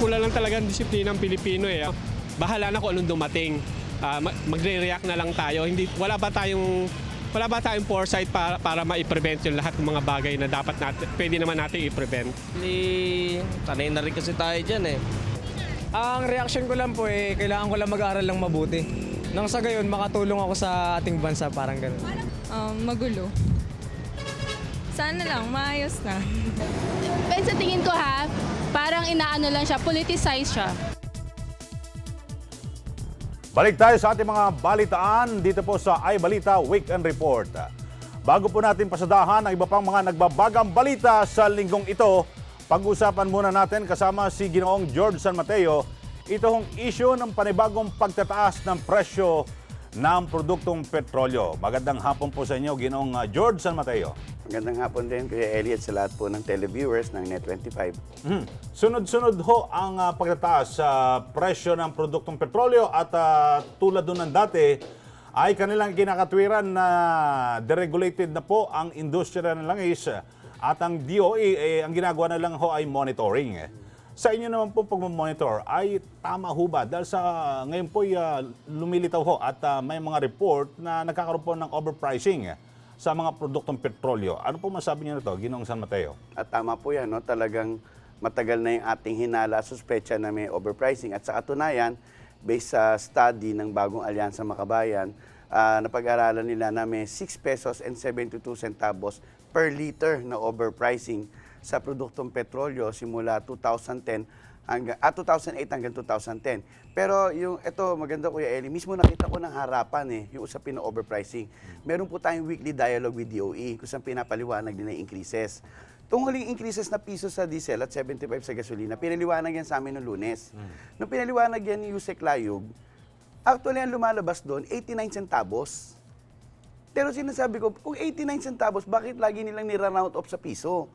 Kulang lang talaga ang disiplina ng Pilipino eh. Bahala na kung anong dumating. Magre-react na lang tayo. Wala ba tayong foresight para ma-prevent yung lahat ng mga bagay na pwede naman natin i-prevent? Tanay na rin kasi tayo dyan eh. Ang reaction ko lang po kailangan ko lang mag-aaral lang mabuti. Nang sa gayon, makatulong ako sa ating bansa, parang gano'n. Magulo. Sana lang, maayos na. Pero sa tingin ko parang inaano lang siya, politicize siya. Balik tayo sa ating mga balitaan dito po sa iBalita Weekend Report. Bago po natin pasadahan ang iba pang mga nagbabagang balita sa linggong ito, pag-usapan muna natin kasama si Ginoong George San Mateo itong issue ng panibagong pagtataas ng presyo ng produktong petrolyo. Magandang hapon po sa inyo, Ginoong George San Mateo. Magandang hapon din, Kuya Elliot, sa lahat po ng televiewers ng Net25. Sunod-sunod ho ang pagtataas sa presyo ng produktong petrolyo at tulad doon ng dati ay kanilang kinakatwiran na deregulated na po ang industriya ng langis at ang DOE ang ginagawa na lang ho ay monitoring. Sa inyo naman po pag-monitor ay tama ho ba? Dahil sa ngayon po lumilitaw ho at may mga report na nagkakaroon po ng overpricing sa mga produktong petrolyo. Ano po masabi niyo na ito, Ginoong San Mateo? At tama po yan, no? Talagang matagal na yung ating hinala, suspecha na may overpricing. At sa katunayan, based sa study ng Bagong Alyansa Makabayan, napag-aralan nila na may 6 pesos and 72 centavos per liter na overpricing sa produktong petrolyo simula 2008 hanggang 2010. Pero ito maganda, Kuya Eli, mismo nakita ko ng harapan yung usapin na overpricing. Meron po tayong weekly dialogue with DOE kung saan pinapaliwanag din ang increases. Itong huling increases na piso sa diesel at 75 sa gasolina, pinaliwanag yan sa amin noong Lunes. Nung pinaliwanag yan ni Yusek Layug, actually ang lumalabas doon, 89 centavos. Pero sinasabi ko, kung 89 centavos, bakit lagi nilang nira-round off sa piso?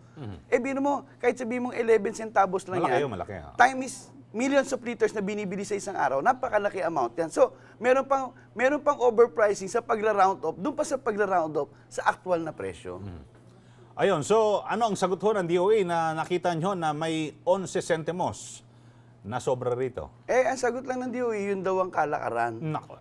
Bino mo, kahit sabihin mong 11 centavos lang malaki yan, malaki. time is millions of liters na binibili sa isang araw, napakalaki amount yan. So, meron pang overpricing sa pagra-round off, doon pa sa pagra-round off sa actual na presyo. Ayun, so ano ang sagot ho ng DOE na nakita nyo na may 11 centimos na sobra rito? Ang sagot lang ng DOE, yun daw ang kalakaran. Nako,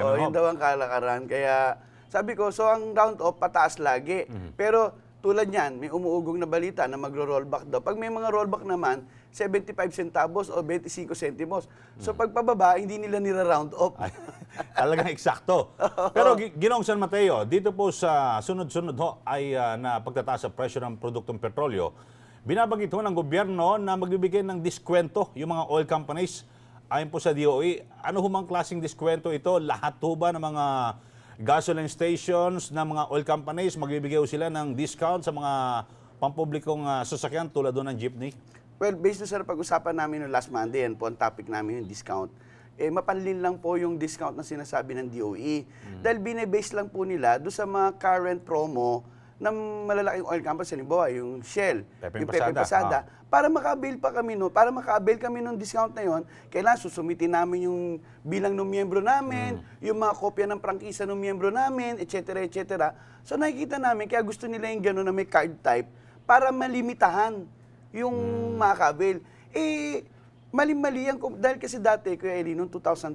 Oo, yun daw ang kalakaran. Kaya sabi ko, so ang round off pataas lagi. Pero tulad niyan, may umuugong na balita na magro-rollback daw. Pag may mga rollback naman, 75 centavos o 25 centimos. So pagpababa, hindi nila nira-round off. Talagang eksakto. Pero Ginoong San Mateo, dito po sa sunod-sunod ho ay na pagtataas sa presyo ng produktong petrolyo, binabanggit ho ng gobyerno na magbibigay ng diskwento yung mga oil companies. Ayon po sa DOE, ano humang klaseng diskwento ito? Lahat ho ba ng mga gasoline stations na mga oil companies, magbibigay sila ng discount sa mga pampublikong sasakyan tulad doon ng jeepney? Well, based sa pag-usapan namin no last Monday, yan po ang topic namin yung discount. Mapanlin lang po yung discount na sinasabi ng DOE. Dahil bine-base lang po nila doon sa mga current promo ng malalaking oil companies, halimbawa yung Shell, Pepe yung Pepe Pasada, para maka-avail pa kami para maka-avail kami ng discount na yon, kailangan susumitin namin yung bilang ng miyembro namin, yung mga kopya ng prangkisa ng miyembro namin, etc. etc. So nakikita namin, kaya gusto nila yung gano'n na may card type para malimitahan yung maka-avail. Mali-mali yan, dahil kasi dati, Kuya Eli, noong 2005,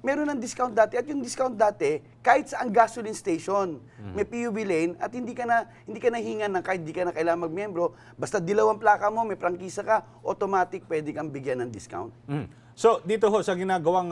meron ng discount dati at yung discount dati kahit sa ang gasoline station may PUV lane at hindi ka na hingan ng kahit hindi ka na kailangan magmiyembro, basta dilaw ang plaka mo, may prangkisa ka, automatic pwede kang bigyan ng discount. So dito ho sa ginagawang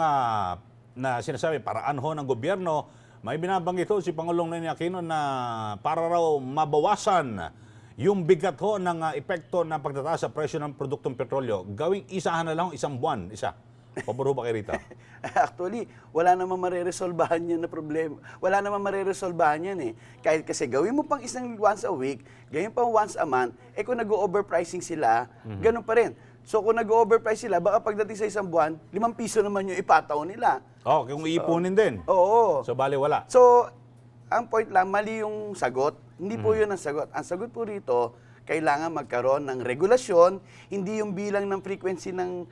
na sinasabi paraan ho ng gobyerno, may binabanggit ho si Pangulong Ninoy Aquino na para raw mabawasan yung bigat ho ng epekto ng pagtataas sa presyo ng produktong petrolyo, gawing isahan na lang isang buwan, isa. Pabor ba kayo rito? Actually, wala namang mareresolbahan yan na problema. Wala namang mareresolbahan yan Kahit kasi gawin mo pang isang once a week, gawin pang once a month, kung nag-overpricing sila, ganun pa rin. So kung nag-overprice sila, baka pagdating sa isang buwan, 5 piso naman yung ipataw nila. Kung iipunin din. Oo. So bali wala. So, ang point lang, mali yung sagot. Hindi po yun ang sagot. Ang sagot po rito, kailangan magkaroon ng regulasyon, hindi yung bilang ng frequency ng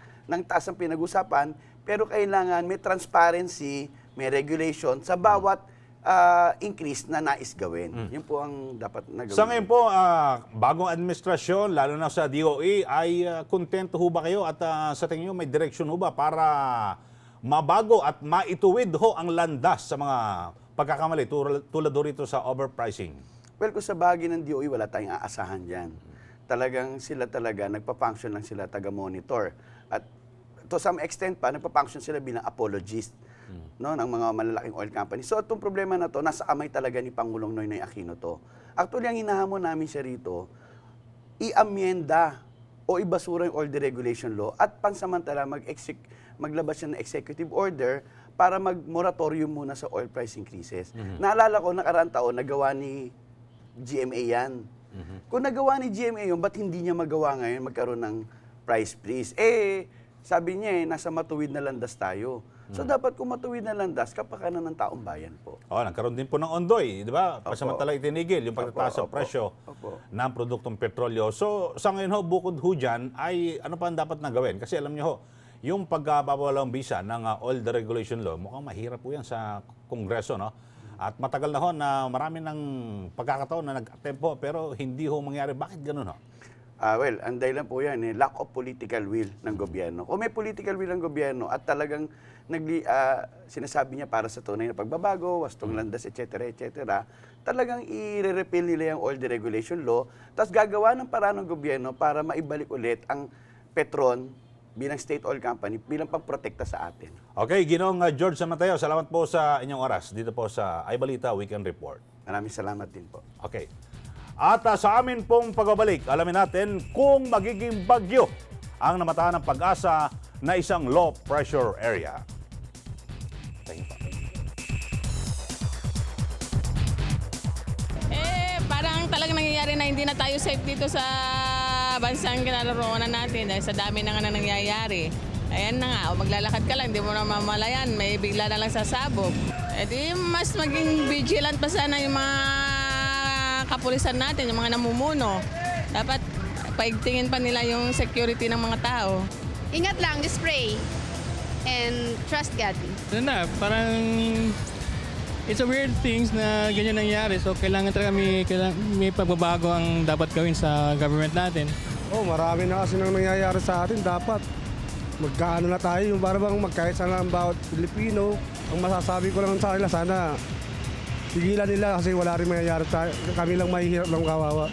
taas ang pinag-usapan, pero kailangan may transparency, may regulation sa bawat increase na nais gawin. Yun po ang dapat na gawin. Sa ngayon po, bagong administrasyon, lalo na sa DOE, ay kontento ho ba kayo at sa tingin nyo may direksyon ho ba para mabago at maituwid ho ang landas sa mga pagkakamali tulad ho rito sa overpricing? Well, kung sa bahagi ng DOE, wala tayong aasahan dyan. Talagang sila talaga, nagpa-function lang sila taga-monitor. At to some extent pa, nagpa-function sila bilang apologist no, ng mga malalaking oil company. So itong problema na to, nasa kamay talaga ni Pangulong Noynoy Aquino to. Actually, ang hinahamon namin siya rito, i-amyenda o ibasura yung oil deregulation law at pansamantala maglabas siya ng executive order para mag-moratorium muna sa oil price increases. Naalala ko, nakaraang taon, nagawa ni GMA yan. Kung nagawa ni GMA yun, ba't hindi niya magawa ngayon magkaroon ng price freeze? Sabi niya nasa matuwid na landas tayo. So dapat kung matuwid na landas, kapakanan ng taong bayan po. Nagkaroon din po ng ondoy, di ba? Pasamantala itinigil yung pagtataas sa presyo ng produktong petrolyo. So sa ngayon ho, bukod ho dyan, ay ano pa ang dapat na gawin? Kasi alam niyo ho, yung pagbabawalang bisa ng oil deregulation law, mukhang mahirap po yan sa Kongreso, no? At matagal na ho na marami ng pagkakataon na nag-attempt po, pero hindi ho mangyari. Bakit ganun ho? Well, ang dahilan po yan, lack of political will ng gobyerno. Kung may political will ng gobyerno at talagang sinasabi niya para sa tunay na pagbabago, wastong landas, etc., talagang i-repeal nila yung oil deregulation law, tapos gagawa ng paraan ng gobyerno para maibalik ulit ang Petron bilang state oil company, bilang pagprotekta sa atin. Okay, Ginoong George San Mateo, salamat po sa inyong oras dito po sa iBalita Weekend Report. Maraming salamat din po. Okay. At sa amin pong pagbabalik, alamin natin kung magiging bagyo ang namatahan ng Pag-asa na isang low pressure area. Thank you. Parang talagang nangyayari na hindi na tayo safe dito sa bansang kinaroroonan natin dahil sa dami na nga na nangyayari. Ayan na nga, maglalakad ka lang, hindi mo na mamalayan, may bigla na lang sasabog. Di mas maging vigilant pa sana yung mga kapulisan natin, yung mga namumuno. Dapat paigtingin pa nila yung security ng mga tao. Ingat lang, just pray and trust God. Parang it's a weird things na ganyan nangyari. So kailangan talaga may pagbabago ang dapat gawin sa government natin. Marami na kasi nang nangyayari sa atin. Dapat magkaano na tayo, yung parang magkaisa na ang bawat Pilipino. Ang masasabi ko lang sa kanila, sana tigilan nila kasi wala rin mangyayari tayo. Kami lang mahihirap lang kawawa.